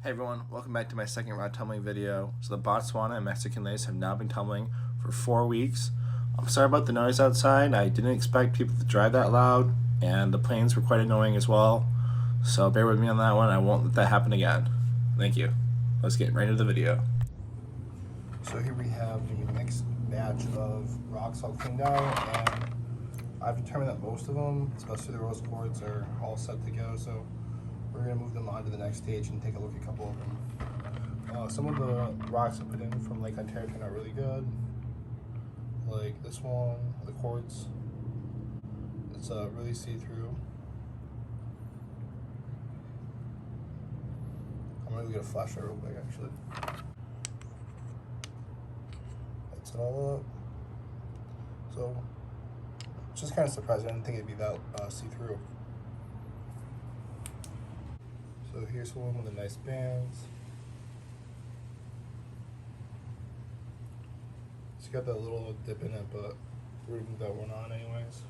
Hey everyone, welcome back to my second round tumbling video. So the Botswana and Mexican Lace have now been tumbling for 4 weeks. I'm sorry about the noise outside. I didn't expect people to drive that loud, and the planes were quite annoying as well. So bear with me on that one. I won't let that happen again. Thank you. Let's get right into the video. So here we have the next batch of rocks all cleaned out, and I've determined that most of them, especially the Rose Quartz, are all set to go. So we're going to move them on to the next stage and take a look at a couple of them. Some of the rocks I put in from Lake Ontario turned out really good. Like this one, the quartz. It's really see-through. I'm going to get a flashlight real quick actually. Lights it all up. So, it's just kind of surprising. I didn't think it'd be that see-through. So here's one with the nice bands. It's got that little dip in it, but we're gonna move that one on anyways.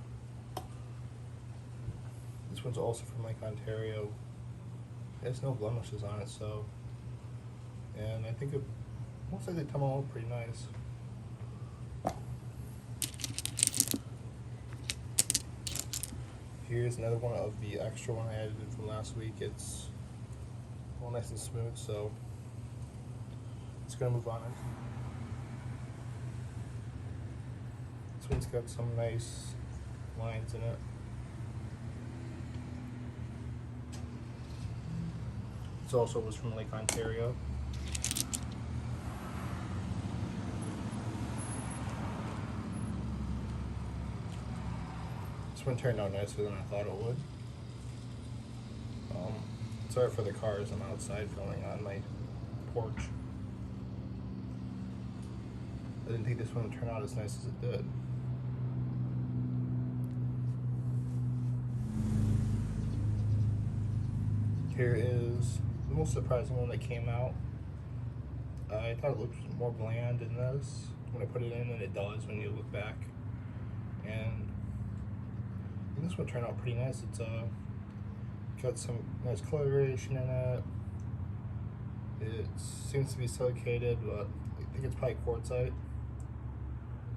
This one's also from Lake Ontario. There's no blemishes on it, so, and I think it looks like they come out pretty nice. Here's another one of the extra one I added from last week. It's all nice and smooth, so it's gonna move on. This one's got some nice lines in it. This also was from Lake Ontario. This one turned out nicer than I thought it would. Sorry for the cars, I'm outside filming on my porch. I didn't think this one would turn out as nice as it did. Here is the most surprising one that came out. I thought it looked more bland in this when I put it in than it does when you look back. And this one turned out pretty nice. It's got some nice coloration in it. It seems to be silicated, but I think it's probably quartzite.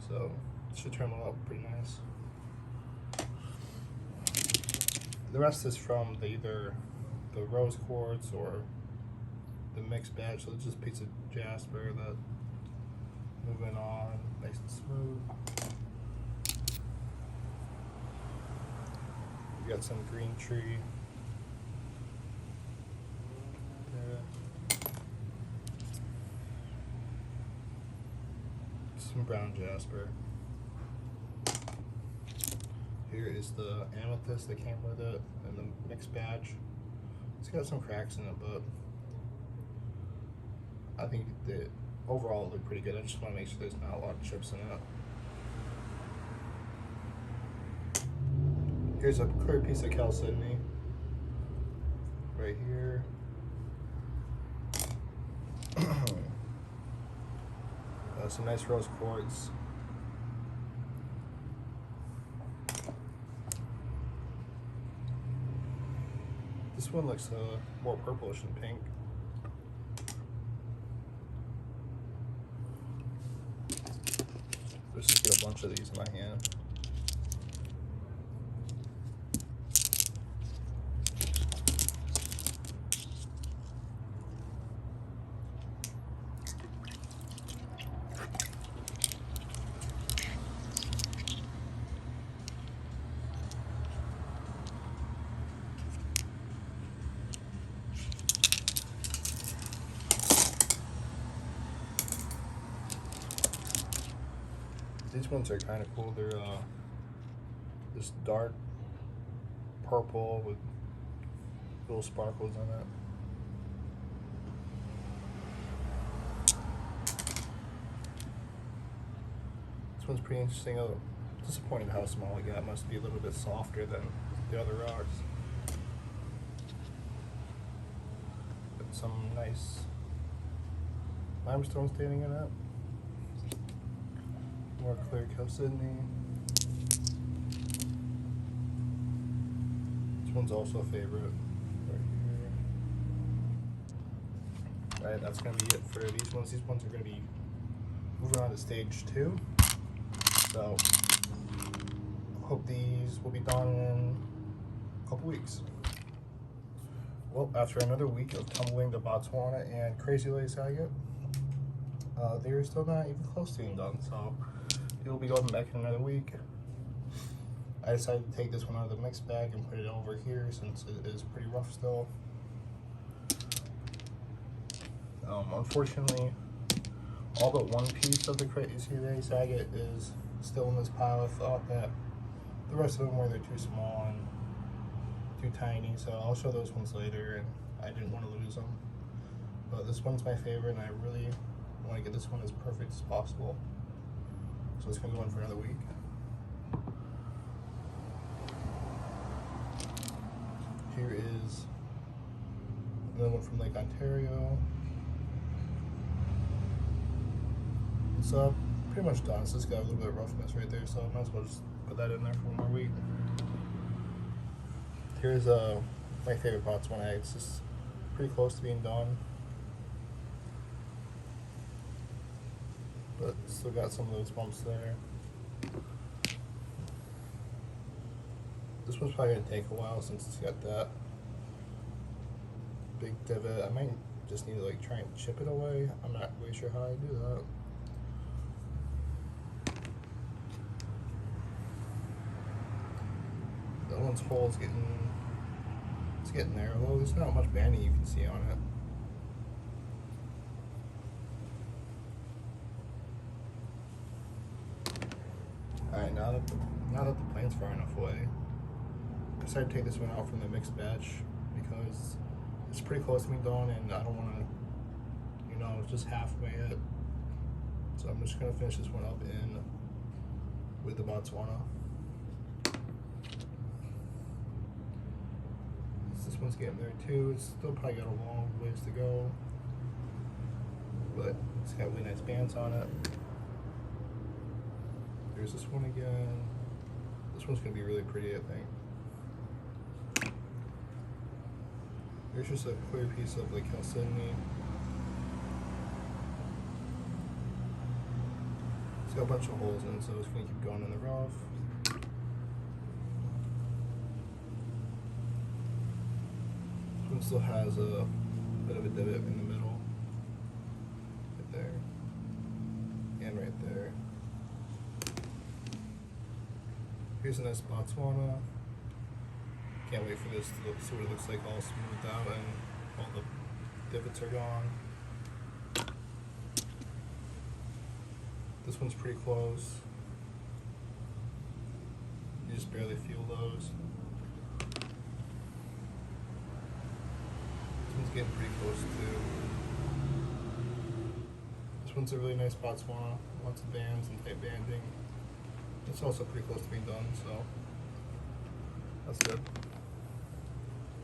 So it should turn out pretty nice. The rest is from either the Rose Quartz or the mixed batch. So it's just a piece of jasper that moving on nice and smooth. We got some green tree. Some brown jasper. Here is the amethyst that came with it and the mixed batch. It's got some cracks in it, but I think that overall it looked pretty good. I just want to make sure there's not a lot of chips in it. Here's a clear piece of chalcedony right here. Some nice rose quartz. This one looks more purplish than pink. Let's just get a bunch of these in my hand. These ones are kind of cool. They're this dark purple with little sparkles in it. This one's pretty interesting. Oh, disappointed how small I got. It must be a little bit softer than the other rocks. Got some nice limestone staining in it. More clear chalcedony. This one's also a favorite right here. Alright, that's going to be it for these ones. These ones are going to be moving on to stage 2. So, hope these will be done in a couple weeks. Well, after another week of tumbling the Botswana and Crazy Lace Agate, they're still not even close to being done, so it will be going back in another week. I decided to take this one out of the mix bag and put it over here since it is pretty rough still. Unfortunately, all but one piece of the Crazy Lace Agate is still in this pile. I thought that the rest of them were too small and too tiny, so I'll show those ones later, and I didn't want to lose them. But this one's my favorite, and I really want to get this one as perfect as possible. So it's going to go in for another week. Here is another one from Lake Ontario. It's pretty much done. It's just got a little bit of roughness right there, so I might as well just put that in there for one more week. Here's my favorite Botswana Agates. It's pretty close to being done, but still got some of those bumps there. This one's probably going to take a while since it's got that big divot. I might just need to like try and chip it away. I'm not really sure how I do that. That one's hole is getting there, although there's not much banding you can see on it. Alright, now that the plane's far enough away, I decided to take this one out from the mixed batch because it's pretty close to being done and I don't want to, just halfway it. So I'm just going to finish this one up with the Botswana. This one's getting there too. It's still probably got a long ways to go, but it's got really nice bands on it. There's this one again. This one's going to be really pretty, I think. There's just a clear piece of like chalcedony. It's got a bunch of holes in it, so it's going to keep going in the rough. This one still has a bit of a divot in the middle. Right there. And right there. Here's a nice Botswana. Can't wait for this to see what it looks like all smoothed out and all the divots are gone. This one's pretty close. You just barely feel those. This one's getting pretty close too. This one's a really nice Botswana. Lots of bands and tight banding. It's also pretty close to being done, so that's good.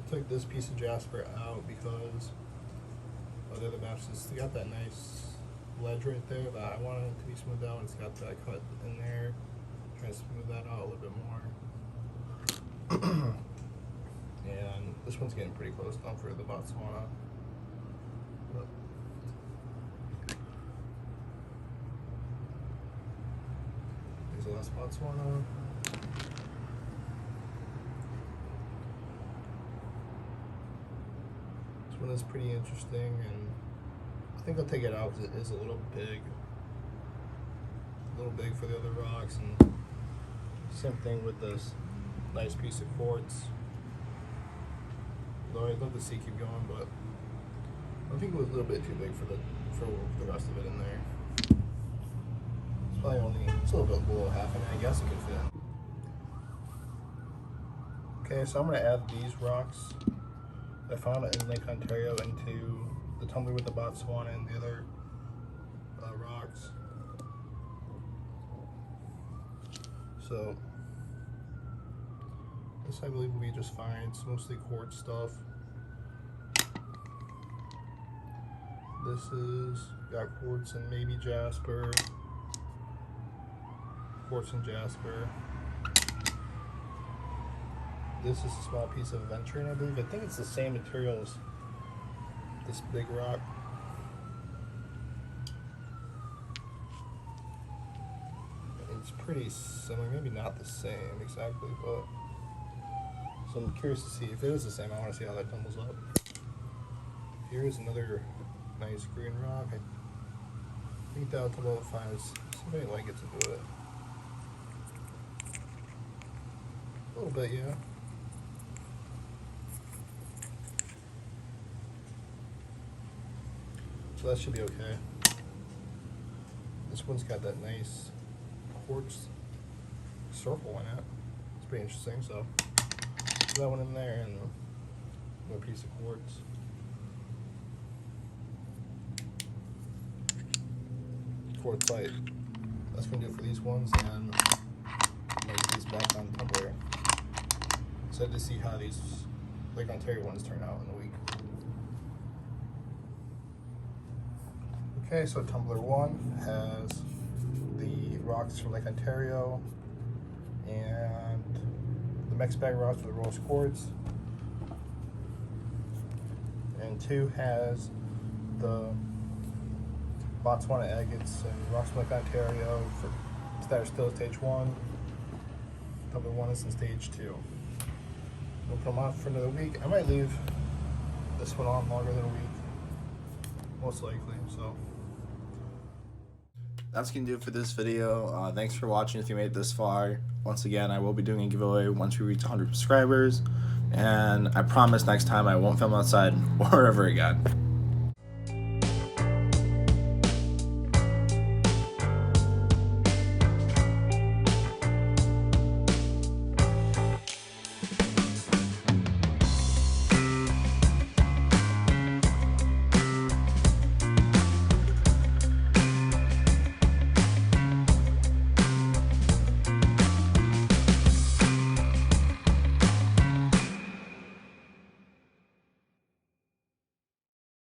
I took this piece of jasper out because the other batch has got that nice ledge right there that I wanted it to be smoothed out. It's got that cut in there. Trying to smooth that out a little bit more. And this one's getting pretty close done for the Botswana. But there's the last Botswana. This one is pretty interesting, and I think I'll take it out because it is a little big for the other rocks. And same thing with this nice piece of quartz. Though I'd love to see it keep going, but I think it was a little bit too big for the rest of it in there. It's probably it's a little bit below half, and I guess it could fit. Okay, so I'm gonna add these rocks I found in Lake Ontario into the tumbler with the Botswana and the other rocks. So this I believe will be just fine. It's mostly quartz stuff. This is got quartz and maybe jasper. Quartz and jasper. This is a small piece of aventurine, I believe. I think it's the same material as this big rock. pretty similar, maybe not the same exactly, but so I'm curious to see if it is the same. I want to see how that tumbles up. Here's another nice green rock. I think that'll tumble up fine. Somebody like gets into it. A little bit, yeah. So that should be okay. This one's got that nice quartz circle in it. It's pretty interesting. So put that one in there and another piece of quartz. Quartzite. That's gonna do it for these ones, and make these back on Tumbler. Excited to see how these Lake Ontario ones turn out in a week. Okay, so Tumbler 1 has the rocks from Lake Ontario and the mixed bag rocks with the Rose Quartz. And 2 has the Botswana Agates and rocks from Lake Ontario that are still stage 1. Tumbler 1 is in stage 2. We'll put them on for another week. I might leave this one on longer than a week, most likely. So that's gonna do it for this video. Thanks for watching if you made it this far. Once again, I will be doing a giveaway once we reach 100 subscribers, and I promise next time I won't film outside or ever again.